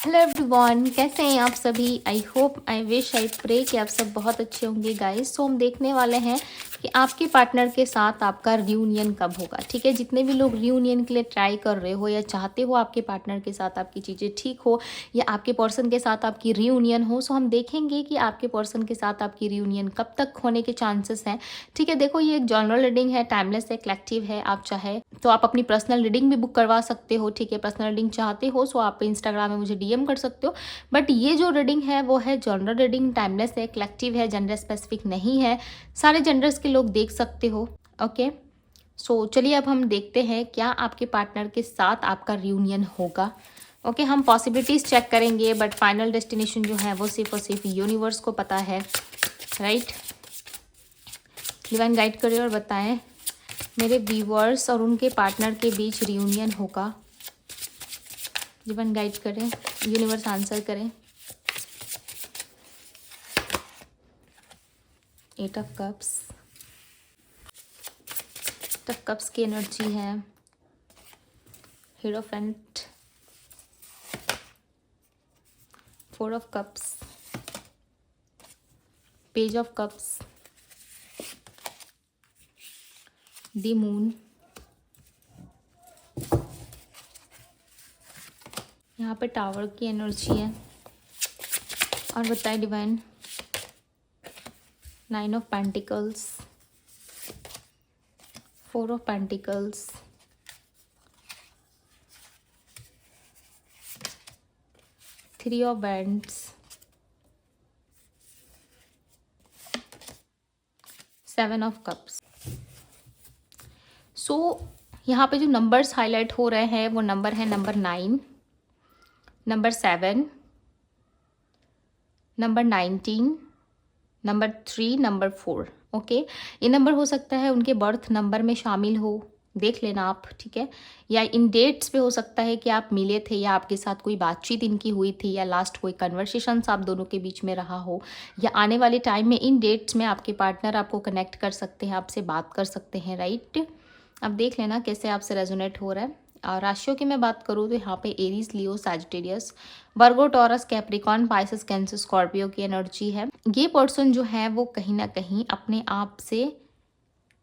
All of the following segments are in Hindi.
हेलो एवरीवन, कैसे हैं आप सभी। I hope, I wish, I pray कि आप सब बहुत अच्छे होंगे गाइस। सो हम देखने वाले हैं कि आपके पार्टनर के साथ आपका रियूनियन कब होगा। ठीक है, जितने भी लोग रियूनियन के लिए ट्राई कर रहे हो या चाहते हो आपके पार्टनर के साथ आपकी चीज़ें ठीक हो या आपके पर्सन के साथ आपकी रियूनियन हो, सो हम देखेंगे कि आपके पर्सन के साथ आपकी रियूनियन कब तक होने के चांसेस हैं। ठीक है, देखो ये एक जनरल रीडिंग है, टाइमलेस है, कलेक्टिव है। आप चाहे तो आप अपनी पर्सनल रीडिंग भी बुक करवा सकते हो। ठीक है, पर्सनल रीडिंग चाहते हो सो आप इंस्टाग्राम में मुझे डीएम कर सकते हो। बट ये जो रीडिंग है वो है जनरल रीडिंग, टाइमलेस है, कलेक्टिव है, जेंडर स्पेसिफिक नहीं है। सारे जेंडर्स के लोग देख सकते हो। ओके, सो चलिए अब हम देखते हैं क्या आपके पार्टनर के साथ आपका रियूनियन होगा। ओके, हम पॉसिबिलिटीज़ चेक करेंगे बट फाइनल डेस्टिनेशन जो है वो सिर्फ और सिर्फ यूनिवर्स को पता है। राइट, डिवाइन गाइड करें और बताएं मेरे व्यूअर्स और उनके पार्टनर के बीच रियूनियन होगा। डिवाइन गाइड करें, यूनिवर्स आंसर करें। 8 ऑफ कप्स, 8 ऑफ कप्स की एनर्जी है। Hierophant, 4 of cups, page of cups, the moon, यहाँ पे टावर की एनर्जी है। और बताए divine, 9 of pentacles, 4 of pentacles, 3 of wands, 7 of cups. So यहाँ पे जो नंबर्स हाईलाइट हो रहे हैं वो नंबर है number 9, number 7, number 19, number 3, number 4। Okay, ये नंबर हो सकता है उनके बर्थ नंबर में शामिल हो, देख लेना आप। ठीक है, या इन डेट्स पे हो सकता है कि आप मिले थे या आपके साथ कोई बातचीत इनकी हुई थी या लास्ट कोई कन्वर्सेशंस आप दोनों के बीच में रहा हो, या आने वाले टाइम में इन डेट्स में आपके पार्टनर आपको कनेक्ट कर सकते हैं, आपसे बात कर सकते हैं। राइट, अब देख लेना कैसे आपसे रेजोनेट हो रहा है। और राशियों की मैं बात करूँ तो यहाँ पे Aries, Leo, Sagittarius, Virgo, Taurus, Capricorn, Pisces, Cancer, Scorpio की एनर्जी है। ये पर्सन जो है वो कहीं ना कहीं अपने आप से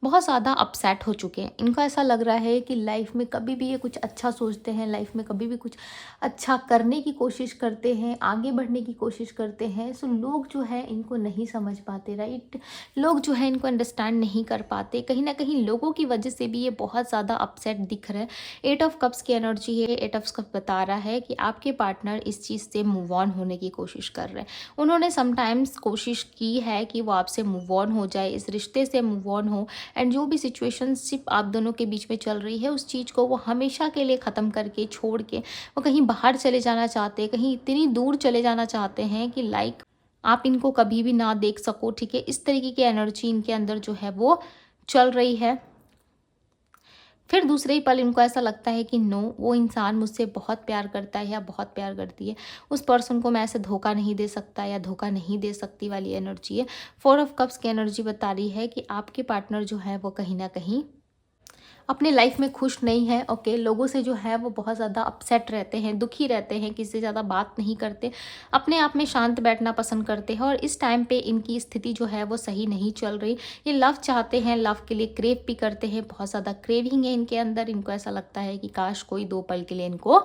बहुत ज़्यादा अपसेट हो चुके हैं। इनको ऐसा लग रहा है कि लाइफ में कभी भी ये कुछ अच्छा सोचते हैं, लाइफ में कभी भी कुछ अच्छा करने की कोशिश करते हैं, आगे बढ़ने की कोशिश करते हैं, सो लोग जो है इनको नहीं समझ पाते। राइट, लोग जो है इनको अंडरस्टैंड नहीं कर पाते। कहीं ना कहीं लोगों की वजह से भी ये बहुत ज़्यादा अपसेट दिख रहा है। 8 ऑफ कप्स की एनर्जी है। 8 ऑफ कप्स बता रहा है कि आपके पार्टनर इस चीज़ से मूव ऑन होने की कोशिश कर रहे हैं। उन्होंने समटाइम्स कोशिश की है कि वो आपसे मूव ऑन हो जाए, इस रिश्ते से मूव ऑन हो, एंड जो भी सिचुएशनशिप आप दोनों के बीच में चल रही है उस चीज़ को वो हमेशा के लिए ख़त्म करके छोड़ के वो कहीं बाहर चले जाना चाहते हैं, कहीं इतनी दूर चले जाना चाहते हैं कि लाइक आप इनको कभी भी ना देख सको। ठीक है, इस तरीके की एनर्जी इनके अंदर जो है वो चल रही है। फिर दूसरे ही पल इनको ऐसा लगता है कि नो, वो इंसान मुझसे बहुत प्यार करता है या बहुत प्यार करती है, उस पर्सन को मैं ऐसे धोखा नहीं दे सकता या धोखा नहीं दे सकती वाली एनर्जी है। 4 ऑफ कप्स की एनर्जी बता रही है कि आपके पार्टनर जो है वो कहीं ना कहीं अपने लाइफ में खुश नहीं है। ओके, लोगों से जो है वो बहुत ज़्यादा अपसेट रहते हैं, दुखी रहते हैं, किसी से ज़्यादा बात नहीं करते, अपने आप में शांत बैठना पसंद करते हैं। और इस टाइम पे इनकी स्थिति जो है वो सही नहीं चल रही। ये लव चाहते हैं, लव के लिए क्रेव भी करते हैं, बहुत ज़्यादा क्रेविंग है इनके अंदर। इनको ऐसा लगता है कि काश कोई 2 पल के लिए इनको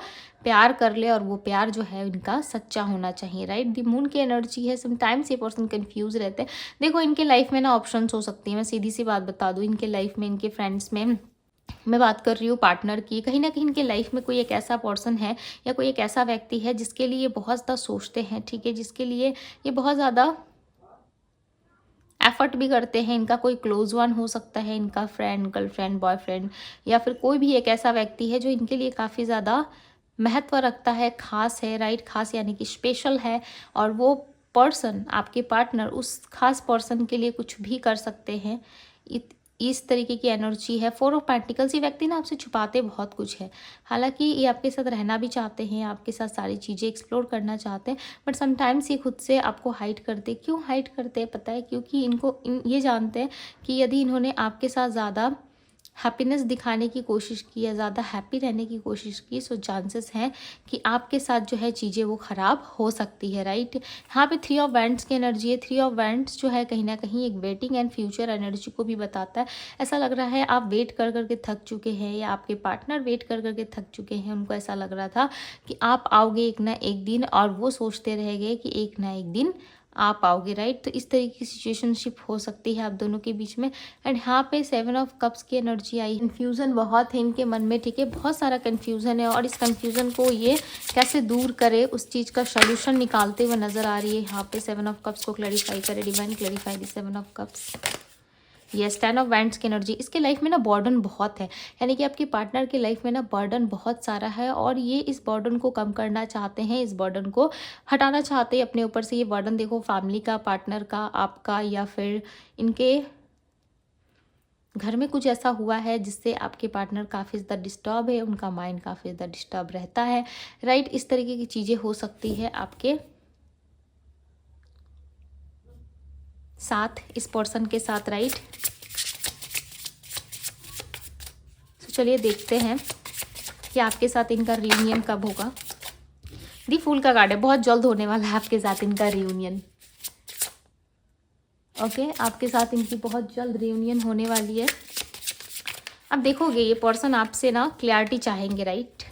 प्यार कर ले और वो प्यार जो है इनका सच्चा होना चाहिए। राइट, द मून की एनर्जी है। समटाइम्स ये पर्सन कंफ्यूज रहते हैं। देखो इनके लाइफ में ना ऑप्शंस हो सकती हैं, मैं सीधी सी बात बता दूँ। इनके लाइफ में, इनके फ्रेंड्स में मैं बात कर रही हूँ पार्टनर की, कहीं ना कहीं इनके लाइफ में कोई एक ऐसा पर्सन है या कोई एक ऐसा व्यक्ति है जिसके लिए बहुत ज़्यादा सोचते हैं। ठीक है, जिसके लिए ये बहुत ज़्यादा एफर्ट भी करते हैं। इनका कोई क्लोज वन हो सकता है, इनका फ्रेंड, गर्लफ्रेंड, बॉयफ्रेंड, या फिर कोई भी एक ऐसा व्यक्ति है जो इनके लिए काफ़ी ज़्यादा महत्व रखता है, खास है। राइट, खास यानी कि स्पेशल है। और वो पर्सन, आपके पार्टनर, उस खास पर्सन के लिए कुछ भी कर सकते हैं। इस तरीके की एनर्जी है। 4 ऑफ पेंटिकल्स, ये व्यक्ति ना आपसे छुपाते बहुत कुछ है। हालांकि ये आपके साथ रहना भी चाहते हैं, आपके साथ सारी चीज़ें एक्सप्लोर करना चाहते हैं, बट समटाइम्स ये खुद से आपको हाइड करते। क्यों हाइड करते हैं पता है? क्योंकि ये जानते हैं कि यदि इन्होंने आपके साथ ज़्यादा हैप्पीनेस दिखाने की कोशिश की या ज़्यादा हैप्पी रहने की कोशिश की, सो चांसेस हैं कि आपके साथ जो है चीज़ें वो ख़राब हो सकती है, राइट। यहाँ पे 3 ऑफ वैंड्स की एनर्जी है। 3 ऑफ वैंड्स जो है कहीं ना कहीं एक वेटिंग एंड फ्यूचर एनर्जी को भी बताता है। ऐसा लग रहा है आप वेट कर करके थक चुके हैं या आपके पार्टनर वेट कर करके थक चुके हैं। उनको ऐसा लग रहा था कि आप आओगे एक ना एक दिन, और वो सोचते रह गए कि एक ना एक दिन आप आओगे, राइट। तो इस तरीके की सिचुएशनशिप हो सकती है आप दोनों के बीच में। एंड यहाँ पे 7 ऑफ कप्स की एनर्जी आई। कन्फ्यूज़न बहुत है इनके मन में, ठीक है, बहुत सारा कन्फ्यूज़न है, और इस कन्फ्यूज़न को ये कैसे दूर करे उस चीज़ का सोल्यूशन निकालते हुए नज़र आ रही है। यहाँ पे 7 ऑफ कप्स को क्लैरिफाई करे divine, clarify the 7 of cups. Yes, 10 of wands की एनर्जी। इसके लाइफ में ना बर्डन बहुत है, यानी कि आपके पार्टनर की लाइफ में ना बर्डन बहुत सारा है, और ये इस बर्डन को कम करना चाहते हैं, इस बर्डन को हटाना चाहते हैं अपने ऊपर से। ये बर्डन देखो फैमिली का, पार्टनर का, आपका, या फिर इनके घर में कुछ ऐसा हुआ है जिससे आपके पार्टनर काफ़ी ज़्यादा डिस्टर्ब है, उनका माइंड काफ़ी ज़्यादा डिस्टर्ब रहता है, राइट। इस तरीके की चीज़ें हो सकती है आपके साथ, इस पर्सन के साथ, राइट। तो चलिए देखते हैं कि आपके साथ इनका रियूनियन कब होगा। दी फूल का कार्ड है, बहुत जल्द होने वाला है आपके साथ इनका रियूनियन। ओके, आपके साथ इनकी बहुत जल्द रियूनियन होने वाली है। अब देखोगे ये पर्सन आपसे ना क्लैरिटी चाहेंगे, राइट।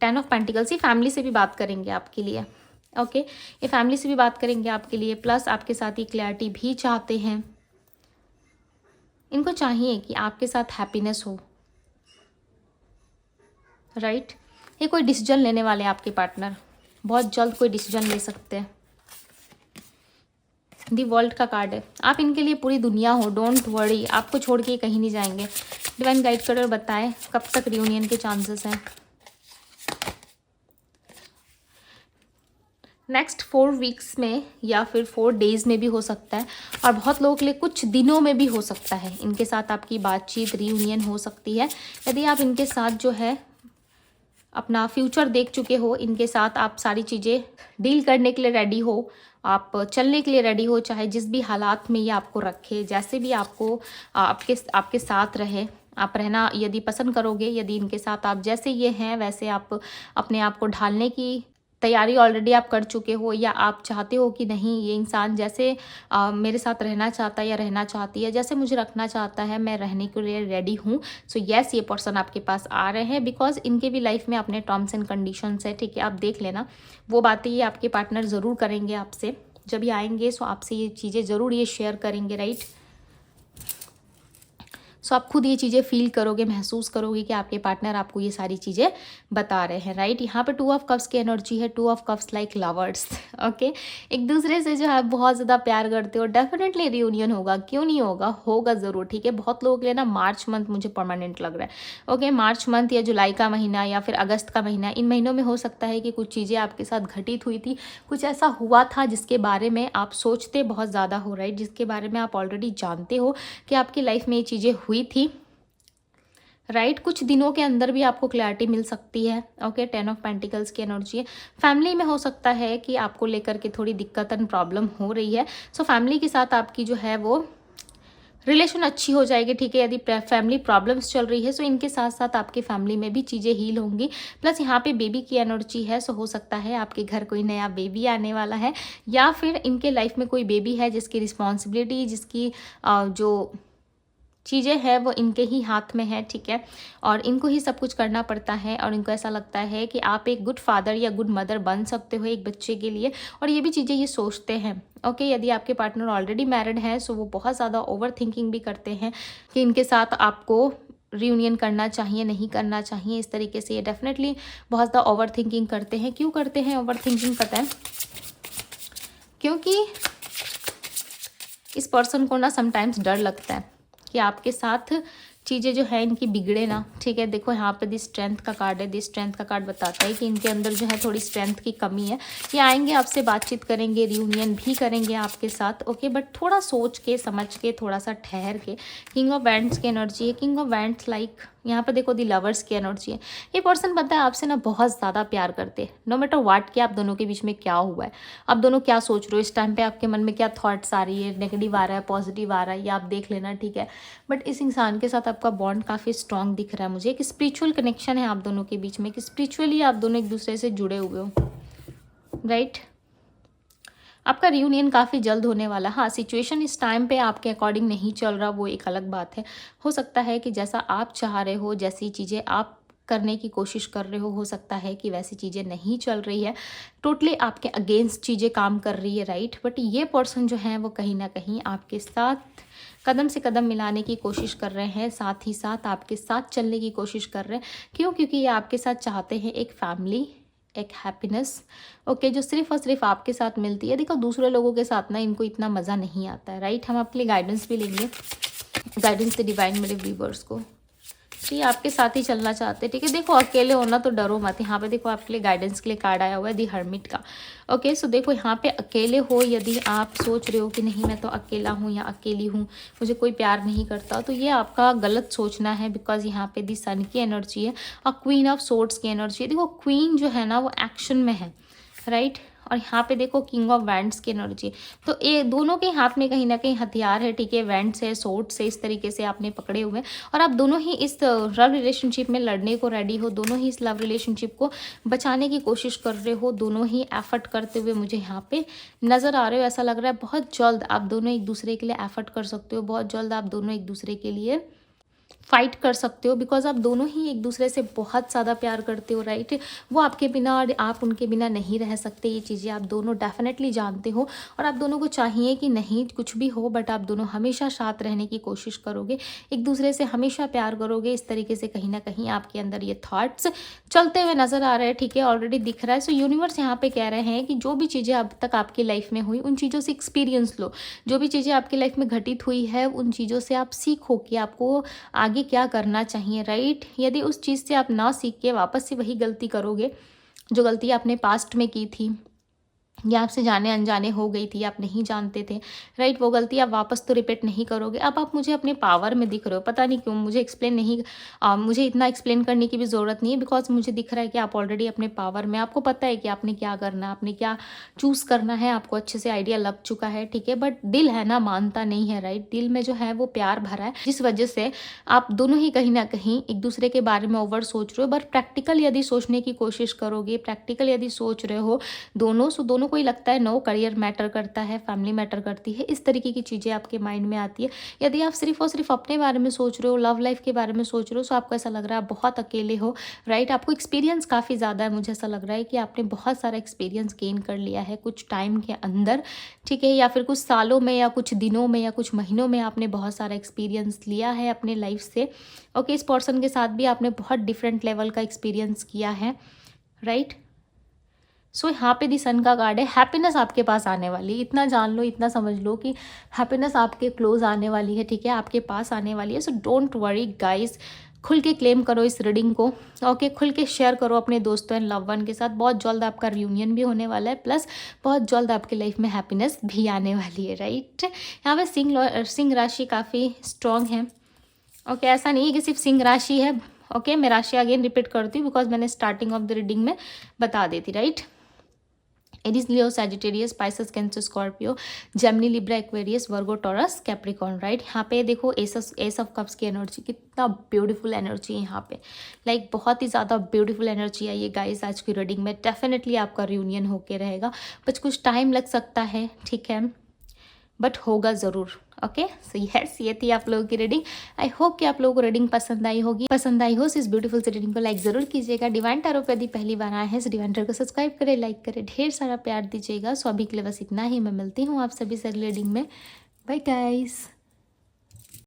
10 ऑफ पेंटिकल्स, ये फैमिली से भी बात करेंगे आपके लिए। ओके, ये फैमिली से भी बात करेंगे आपके लिए, प्लस आपके साथ ये क्लैरिटी भी चाहते हैं। इनको चाहिए कि आपके साथ हैप्पीनेस हो, राइट। ये कोई डिसीजन लेने वाले हैं आपके पार्टनर, बहुत जल्द कोई डिसीजन ले सकते हैं। दी वर्ल्ड का कार्ड है, आप इनके लिए पूरी दुनिया हो, डोंट वरी, आपको छोड़ के कहीं नहीं जाएंगे। डिवाइन गाइड कर और बताएं कब तक रियूनियन के चांसेस हैं। नेक्स्ट 4 वीक्स में या फिर 4 डेज़ में भी हो सकता है, और बहुत लोगों के लिए कुछ दिनों में भी हो सकता है। इनके साथ आपकी बातचीत, रियूनियन हो सकती है। यदि आप इनके साथ जो है अपना फ्यूचर देख चुके हो, इनके साथ आप सारी चीज़ें डील करने के लिए रेडी हो, आप चलने के लिए रेडी हो, चाहे जिस भी हालात में ये आपको रखे, जैसे भी आपको आपके साथ रहे, आप रहना यदि पसंद करोगे, यदि इनके साथ आप जैसे ये हैं वैसे आप अपने आप को ढालने की तैयारी ऑलरेडी आप कर चुके हो, या आप चाहते हो कि नहीं ये इंसान जैसे मेरे साथ रहना चाहता है या रहना चाहती है, जैसे मुझे रखना चाहता है, मैं रहने के लिए रेडी हूँ। सो यस, ये पर्सन आपके पास आ रहे हैं, बिकॉज इनके भी लाइफ में अपने टर्म्स एंड कंडीशंस है, ठीक है। आप देख लेना, वो बातें ये आपके पार्टनर ज़रूर करेंगे आपसे, जब ये आएंगे सो आपसे ये चीज़ें ज़रूर ये शेयर करेंगे, राइट। सो आप खुद ये चीज़ें फील करोगे, महसूस करोगे कि आपके पार्टनर आपको ये सारी चीज़ें बता रहे हैं, राइट। यहाँ पे 2 ऑफ कप्स की एनर्जी है। 2 of cups like lovers, okay. एक दूसरे से जो है बहुत ज़्यादा प्यार करते हो, डेफिनेटली रियूनियन होगा, क्यों नहीं होगा, होगा ज़रूर, ठीक है। बहुत लोगों के लिए ना मार्च मंथ मुझे परमानेंट लग रहा है, ओके। मार्च मंथ या जुलाई का महीना या फिर अगस्त का महीना, इन महीनों में हो सकता है कि कुछ चीज़ें आपके साथ घटित हुई थी, कुछ ऐसा हुआ था जिसके बारे में आप सोचते बहुत ज़्यादा हो, राइट, जिसके बारे में आप ऑलरेडी जानते हो कि आपकी लाइफ में ये चीज़ें हुई थी, राइट। कुछ दिनों के अंदर भी आपको क्लैरिटी मिल सकती है, ओके। 10 ऑफ पेंटिकल्स की एनर्जी है। फैमिली में हो सकता है कि आपको लेकर के थोड़ी दिक्कत एंड प्रॉब्लम हो रही है, सो फैमिली के साथ आपकी जो है वो रिलेशन अच्छी हो जाएगी, ठीक है। यदि फैमिली प्रॉब्लम्स चल रही है सो इनके साथ साथ आपके फैमिली में भी चीज़ें हील होंगी। प्लस यहाँ पे बेबी की एनर्जी है, सो हो सकता है आपके घर कोई नया बेबी आने वाला है, या फिर इनके लाइफ में कोई बेबी है जिसकी रिस्पॉन्सिबिलिटी, जिसकी जो चीज़ें हैं वो इनके ही हाथ में है, ठीक है, और इनको ही सब कुछ करना पड़ता है, और इनको ऐसा लगता है कि आप एक गुड फादर या गुड मदर बन सकते हो एक बच्चे के लिए, और ये भी चीज़ें ये सोचते हैं, ओके। यदि आपके पार्टनर ऑलरेडी मैरिड है सो वो बहुत ज़्यादा ओवर थिंकिंग भी करते हैं कि इनके साथ आपको रियूनियन करना चाहिए, नहीं करना चाहिए, इस तरीके से ये डेफिनेटली बहुत ज़्यादा ओवर थिंकिंग करते हैं। क्यों करते हैं ओवर थिंकिंग, पता है, क्योंकि इस पर्सन को ना समटाइम्स डर लगता है कि आपके साथ चीज़ें जो है इनकी बिगड़े ना, ठीक है। देखो यहाँ पे दी स्ट्रेंथ का कार्ड है। दी स्ट्रेंथ का कार्ड बताता है कि इनके अंदर जो है थोड़ी स्ट्रेंथ की कमी है। ये आएंगे आपसे बातचीत करेंगे, रियूनियन भी करेंगे आपके साथ, ओके, बट थोड़ा सोच के समझ के, थोड़ा सा ठहर के। किंग ऑफ वैंड्स की एनर्जी है। किंग ऑफ वैंड्स लाइक यहाँ पे देखो दी लवर्स की एनर्जी है। ये पर्सन पता है आपसे ना बहुत ज़्यादा प्यार करते हैं, नो मैटर व्हाट कि आप दोनों के बीच में क्या हुआ है, आप दोनों क्या सोच रहे हो इस टाइम पे, आपके मन में क्या थॉट्स आ रही है, नेगेटिव आ रहा है पॉजिटिव आ रहा है, ये आप देख लेना, ठीक है। बट इस इंसान के साथ आपका बॉन्ड काफ़ी स्ट्रॉन्ग दिख रहा है मुझे, एक स्पिरिचुअल कनेक्शन है आप दोनों के बीच में, कि स्पिरिचुअली आप दोनों एक दूसरे से जुड़े हुए हो, राइट। आपका रियूनियन काफ़ी जल्द होने वाला। हाँ, सिचुएशन इस टाइम पे आपके अकॉर्डिंग नहीं चल रहा, वो एक अलग बात है। हो सकता है कि जैसा आप चाह रहे हो, जैसी चीज़ें आप करने की कोशिश कर रहे हो सकता है कि वैसी चीज़ें नहीं चल रही है, टोटली आपके अगेंस्ट चीज़ें काम कर रही है, राइट। बट ये पर्सन जो है वो कहीं ना कहीं आपके साथ कदम से कदम मिलाने की कोशिश कर रहे हैं, साथ ही साथ आपके साथ चलने की कोशिश कर रहे हैं। क्यों? क्योंकि ये आपके साथ चाहते हैं एक फैमिली, एक हैप्पीनेस, ओके, जो सिर्फ और सिर्फ आपके साथ मिलती है। देखो दूसरे लोगों के साथ ना इनको इतना मज़ा नहीं आता है, राइट। हम अपने गाइडेंस भी लेंगे, गाइडेंस से डिवाइन मेरे व्यूवर्स को, जी आपके साथ ही चलना चाहते हैं, ठीक है। देखो अकेले होना तो डरो मत। यहाँ पे देखो आपके लिए गाइडेंस के लिए कार्ड आया हुआ है दी हर्मिट का, ओके। सो देखो यहाँ पे अकेले हो, यदि आप सोच रहे हो कि नहीं मैं तो अकेला हूँ या अकेली हूँ, मुझे कोई प्यार नहीं करता, तो ये आपका गलत सोचना है। बिकॉज यहाँ पे दी सन की एनर्जी है और क्वीन ऑफ सोर्ड्स की एनर्जी है। देखो क्वीन जो है ना वो एक्शन में है, राइट। और यहाँ पे देखो किंग ऑफ वैंड्स की एनर्जी, तो ये दोनों के हाथ में कहीं ना कहीं हथियार है, ठीक है। वैंड्स है, सोर्ड्स है, इस तरीके से आपने पकड़े हुए हैं और आप दोनों ही इस लव रिलेशनशिप में लड़ने को रेडी हो, दोनों ही इस लव रिलेशनशिप को बचाने की कोशिश कर रहे हो, दोनों ही एफर्ट करते हुए मुझे यहाँ पे नज़र आ रहे हो। ऐसा लग रहा है बहुत जल्द आप दोनों एक दूसरे के लिए एफर्ट कर सकते हो, बहुत जल्द आप दोनों एक दूसरे के लिए फाइट कर सकते हो, बिकॉज आप दोनों ही एक दूसरे से बहुत ज़्यादा प्यार करते हो, राइट। वो आपके बिना और आप उनके बिना नहीं रह सकते, ये चीज़ें आप दोनों डेफिनेटली जानते हो। और आप दोनों को चाहिए कि नहीं कुछ भी हो बट आप दोनों हमेशा साथ रहने की कोशिश करोगे, एक दूसरे से हमेशा प्यार करोगे। इस तरीके से कहीं ना कहीं आपके अंदर ये थॉट्स चलते हुए नज़र आ रहे हैं, ठीक है, ऑलरेडी दिख रहा है। सो यूनिवर्स यहाँ पे कह रहे हैं कि जो भी चीज़ें अब तक आपकी लाइफ में हुई उन चीज़ों से एक्सपीरियंस लो, जो भी चीज़ें आपकी लाइफ में घटित हुई है उन चीज़ों से आप सीखो कि आपको आगे क्या करना चाहिए, राइट। यदि उस चीज़ से आप ना सीख के वापस से वही गलती करोगे जो गलती आपने पास्ट में की थी या आपसे जाने अनजाने हो गई थी, आप नहीं जानते थे, राइट, वो गलती आप वापस तो रिपीट नहीं करोगे। अब आप मुझे अपने पावर में दिख रहे हो, पता नहीं क्यों मुझे एक्सप्लेन नहीं मुझे इतना एक्सप्लेन करने की भी ज़रूरत नहीं है, बिकॉज मुझे दिख रहा है कि आप ऑलरेडी अपने पावर में, आपको पता है कि आपने क्या करना, आपने क्या चूज़ करना है, आपको अच्छे से आइडिया लग चुका है, ठीक है। बट दिल है ना मानता नहीं है, राइट। दिल में जो है वो प्यार भरा है, जिस वजह से आप दोनों ही कहीं ना कहीं एक दूसरे के बारे में ओवर सोच रहे हो। बट प्रैक्टिकल यदि सोचने की कोशिश करोगे, प्रैक्टिकल यदि सोच रहे हो दोनों, सो दोनों को ही लगता है नो करियर मैटर करता है, फैमिली मैटर करती है, इस तरीके की चीज़ें आपके माइंड में आती है। यदि आप सिर्फ और सिर्फ अपने बारे में सोच रहे हो, लव लाइफ के बारे में सोच रहे हो, सो आपको ऐसा लग रहा है आप बहुत अकेले हो, राइट। आपको एक्सपीरियंस काफ़ी ज़्यादा है, मुझे ऐसा लग रहा है कि आपने बहुत सारा एक्सपीरियंस गेन कर लिया है कुछ टाइम के अंदर, ठीक है, या फिर कुछ सालों में या कुछ दिनों में या कुछ महीनों में आपने बहुत सारा एक्सपीरियंस लिया है अपने लाइफ से, ओके। इस पर्सन के साथ भी आपने बहुत डिफरेंट लेवल का एक्सपीरियंस किया है, राइट। सो यहाँ पे दी सन का कार्ड है, हैप्पीनेस आपके पास आने वाली है, इतना जान लो, इतना समझ लो कि हैप्पीनेस आपके क्लोज आने वाली है, ठीक है, आपके पास आने वाली है। सो डोंट वरी गाइस, खुल के क्लेम करो इस रीडिंग को, ओके, खुल के शेयर करो अपने दोस्तों एंड लव वन के साथ। बहुत जल्द आपका रियूनियन भी होने वाला है, प्लस बहुत जल्द आपकी लाइफ में हैप्पीनेस भी आने वाली है, राइट। यहाँ पे सिंह राशि काफ़ी स्ट्रॉन्ग है, ओके। ऐसा नहीं है कि सिर्फ सिंह राशि है, ओके। मैं राशि अगेन रिपीट करती हूँ बिकॉज मैंने स्टार्टिंग ऑफ द रीडिंग में बता दी थी, right. Aries, Leo, Sagittarius, Pisces, Cancer, Scorpio, Gemini, Libra, Aquarius, Virgo, Taurus, Capricorn, right. यहाँ पे देखो एस ऑफ कप्स की एनर्जी, कितना ब्यूटीफुल एनर्जी है यहाँ पे, लाइक बहुत ही ज़्यादा ब्यूटीफुल एनर्जी है ये गाइस। आज की रीडिंग में डेफिनेटली आपका रियूनियन होके रहेगा, बस कुछ टाइम लग सकता है, ठीक है, बट होगा ज़रूर, ओके। सो यस, ये थी आप लोगों की रीडिंग। आई होप कि आप लोगों को रीडिंग पसंद आई होगी। पसंद आई हो इस ब्यूटीफुल सी रीडिंग को लाइक ज़रूर कीजिएगा। डिवाइन टैरो पे यदि पहली बार आए हैं तो डिवाइन टैरो को सब्सक्राइब करें, लाइक करें, ढेर सारा प्यार दीजिएगा। सो अभी के लिए बस इतना ही, मैं मिलती हूँ आप सभी से अगली रीडिंग में। Bye guys.